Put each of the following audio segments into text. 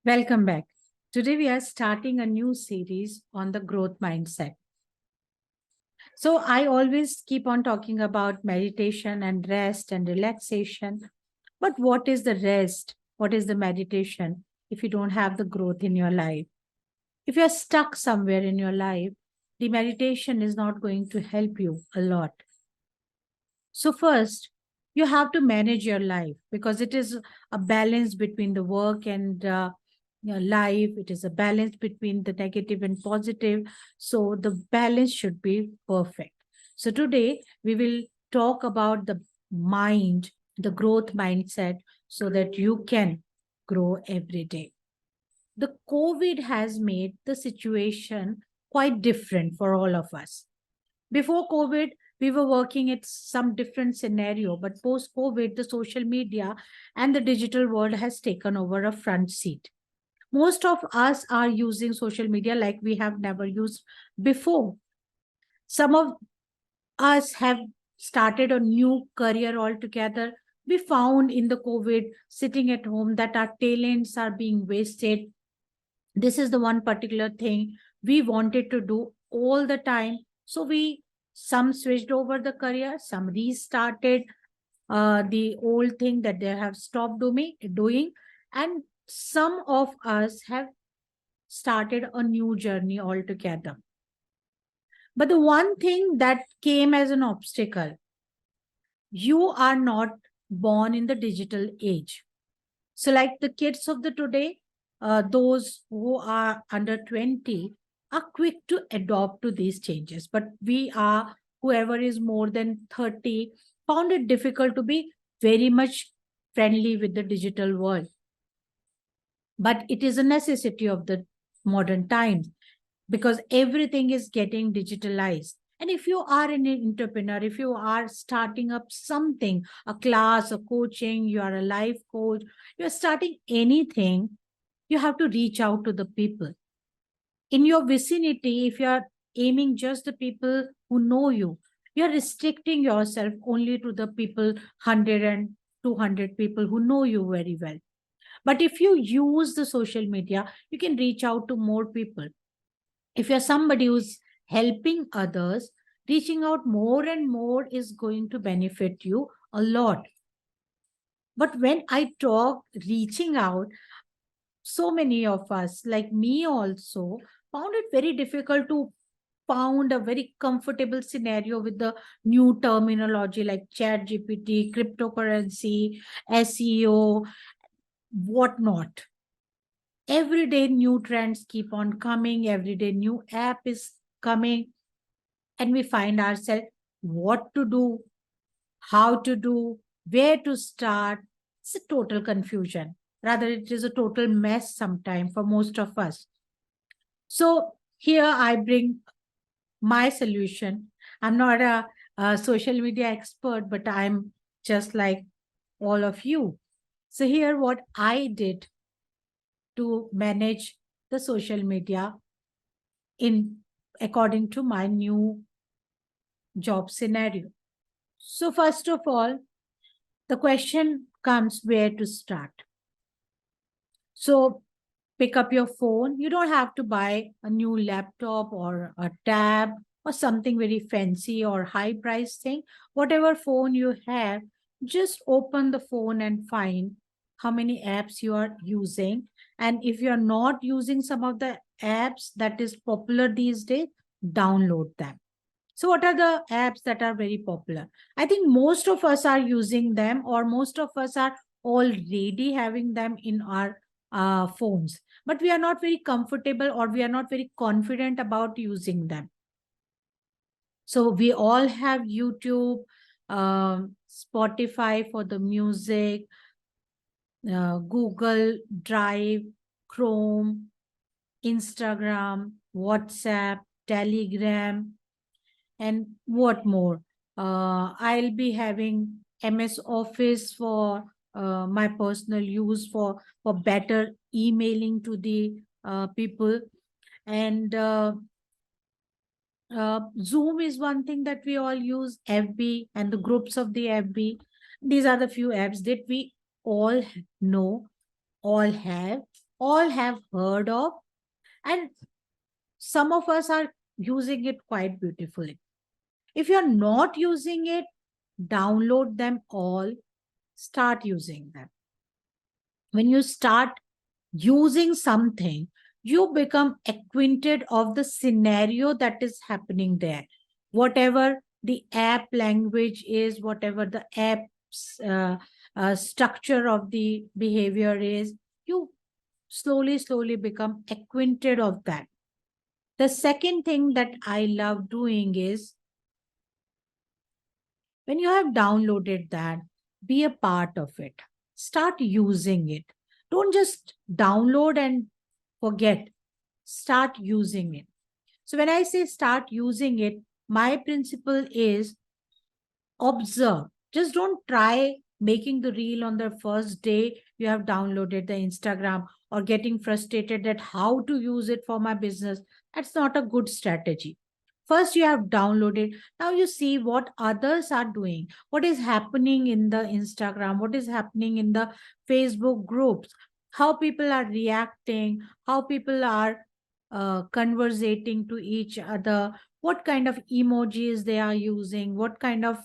Welcome back. Today we are starting a new series on the growth mindset. So I always keep on talking about meditation and rest and relaxation. But what is the rest? What is the meditation if you don't have the growth in your life? If you're stuck somewhere in your life, the meditation is not going to help you a lot. So first, you have to manage your life because it is a balance between the work and your life. It is a balance between the negative and positive. So the balance should be perfect. So today we will talk about the mind, the growth mindset, so that you can grow every day. The COVID has made the situation quite different for all of us. Before COVID, we were working at some different scenario, but post COVID, the social media and the digital world has taken over a front seat. Most of us are using social media like we have never used before. Some of us have started a new career altogether. We found in the COVID sitting at home that our talents are being wasted. This is the one particular thing we wanted to do all the time. So we some switched over the career, some restarted the old thing that they have stopped doing, and some of us have started a new journey altogether. But the one thing that came as an obstacle, you are not born in the digital age. So, like the kids of the today, those who are under 20 are quick to adopt to these changes. But we are, whoever is more than 30, found it difficult to be very much friendly with the digital world. But it is a necessity of the modern times because everything is getting digitalized. And if you are an entrepreneur, if you are starting up something, a class, a coaching, you are a life coach, you're starting anything, you have to reach out to the people in your vicinity. If you are aiming just the people who know you, you're restricting yourself only to the people 100 and 200 people who know you very well. But if you use the social media, you can reach out to more people. If you're somebody who's helping others, reaching out more and more is going to benefit you a lot. But when I talk reaching out, so many of us, like me also, found it very difficult to found a very comfortable scenario with the new terminology like chat GPT, cryptocurrency, SEO, whatnot. Every day new trends keep on coming, every day new app is coming, and we find ourselves what to do, how to do, where to start. It's a total confusion. Rather, it is a total mess sometimes for most of us. So here I bring my solution. I'm not a social media expert, but I'm just like all of you. So here what I did to manage the social media in according to my new job scenario. So first of all, the question comes where to start. So pick up your phone. You don't have to buy a new laptop or a tab or something very fancy or high price thing. Whatever phone you have, just open the phone and find how many apps you are using. And if you're not using some of the apps that is popular these days, download them. So what are the apps that are very popular? I think most of us are using them, or most of us are already having them in our phones, but we are not very comfortable or we are not very confident about using them. So we all have YouTube, Spotify for the music, Google Drive, Chrome, Instagram, WhatsApp, Telegram, and what more. I'll be having MS Office for my personal use for better emailing to the people. And Zoom is one thing that we all use, FB and the groups of the FB. These are the few apps that we all know, all have, all have heard of, and some of us are using it quite beautifully. If you're not using it, download them all, start using them. When you start using something, you become acquainted of the scenario that is happening there. Whatever the app language is, whatever the app's structure of the behavior is, you slowly become acquainted of that. The second thing that I love doing is, when you have downloaded that, be a part of it. Start using it. Don't just download and forget. Start using it. So when I say start using it, my principle is observe. Just don't try making the reel on the first day you have downloaded the Instagram, or getting frustrated at how to use it for my business. That's not a good strategy. First, you have downloaded. Now you see what others are doing, what is happening in the Instagram, what is happening in the Facebook groups, how people are reacting, how people are conversating to each other, what kind of emojis they are using, what kind of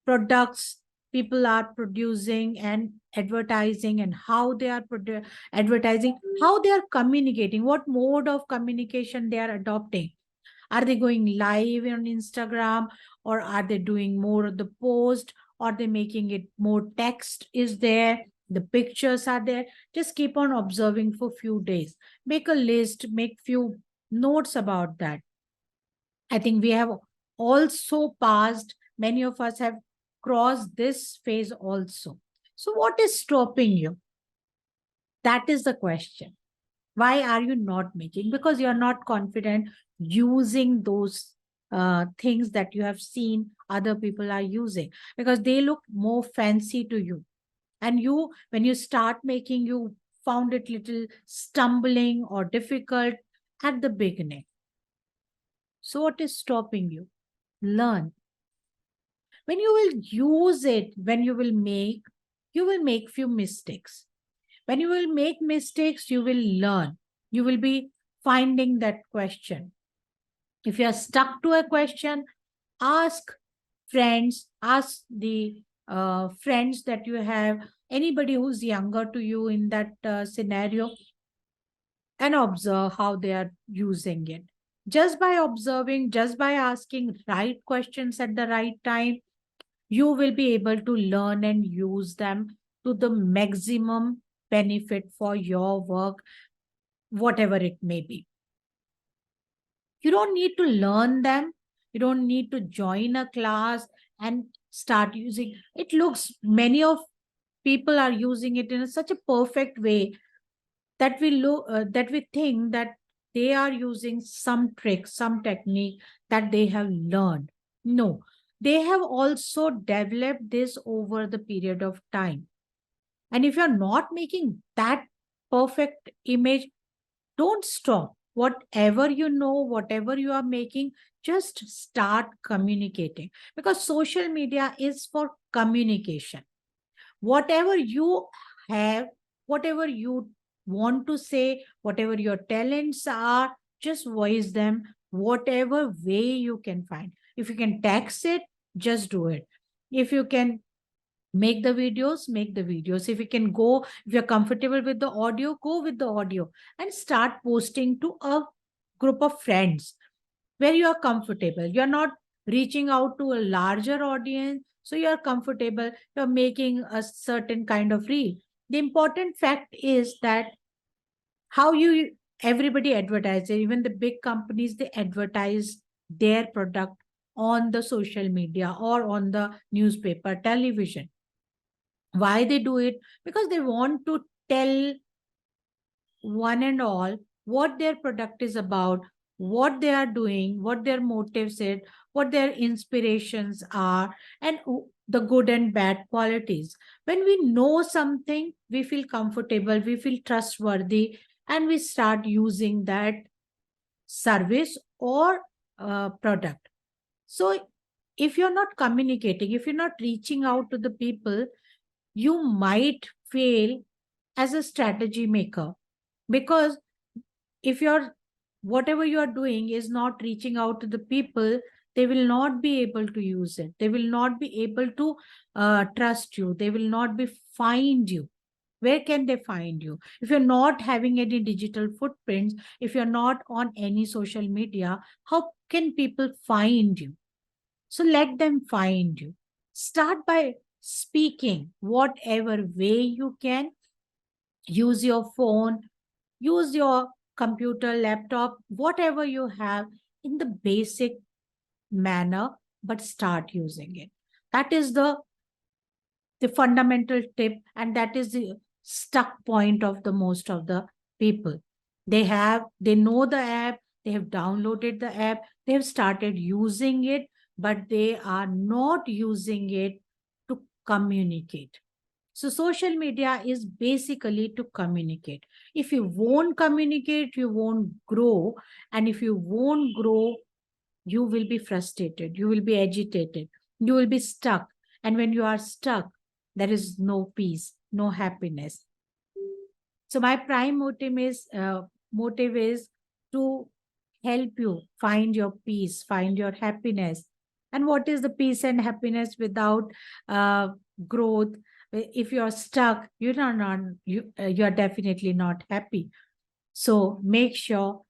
products people are producing and advertising, and how they are advertising, how they are communicating, what mode of communication they are adopting. Are they going live on Instagram, or are they doing more of the post, or they making it more text is there, the pictures are there? Just keep on observing for few days. Make a list, make few notes about that. I think we have also passed, many of us have crossed this phase also. So what is stopping you? That is the question. Why are you not making? Because you are not confident using those things that you have seen other people are using, because they look more fancy to you. And you, when you start making, you found it little stumbling or difficult at the beginning. So what is stopping you? Learn. When you will use it, when you will make few mistakes. When you will make mistakes, you will learn. You will be finding that question. If you are stuck to a question, ask friends, ask the friends that you have, anybody who's younger to you in that scenario, and observe how they are using it. Just by observing, just by asking right questions at the right time, you will be able to learn and use them to the maximum benefit for your work, whatever it may be. You don't need to learn them. You don't need to join a class and start using. It looks, many of people are using it in such a perfect way that we think that they are using some trick, some technique that they have learned. No, they have also developed this over the period of time. And if you're not making that perfect image, don't stop. Whatever you know, whatever you are making, just start communicating, because social media is for communication. Whatever you have, whatever you want to say, whatever your talents are, just voice them whatever way you can find. If you can text it, just do it. If you can make the videos, make the videos. If you can go, if you're comfortable with the audio, go with the audio and start posting to a group of friends where you are comfortable. You're not reaching out to a larger audience, so you are comfortable. You're making a certain kind of reel. The important fact is that how you, everybody advertises, even the big companies, they advertise their product on the social media or on the newspaper, television. Why they do it? Because they want to tell one and all what their product is about, what they are doing, what their motives is, what their inspirations are, and the good and bad qualities. When we know something, we feel comfortable, we feel trustworthy, and we start using that service or product. So if you're not communicating, if you're not reaching out to the people, you might fail as a strategy maker. Because if whatever you are doing is not reaching out to the people, they will not be able to use it. They will not be able to trust you. They will not be find you. Where can they find you? If you're not having any digital footprints, if you're not on any social media, how can people find you? So let them find you. Start by speaking whatever way you can. Use your phone, use your computer, laptop, whatever you have in the basic manner, but start using it. That is the fundamental tip, and that is the stuck point of the most of the people. They know the app, they have downloaded the app, they have started using it, but they are not using it to communicate. So social media is basically to communicate. If you won't communicate, you won't grow. And if you won't grow, you will be frustrated, you will be agitated, you will be stuck. And when you are stuck, there is no peace, no happiness. So my prime motive is to help you find your peace, find your happiness. And what is the peace and happiness without growth? If you're stuck, you're definitely not happy. So make sure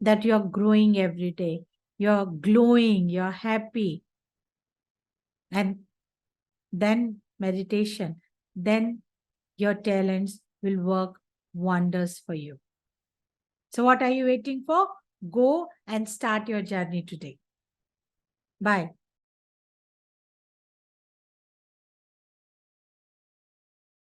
that you're growing every day, you're glowing, you're happy. And then meditation, then your talents will work wonders for you. So what are you waiting for? Go and start your journey today. Bye.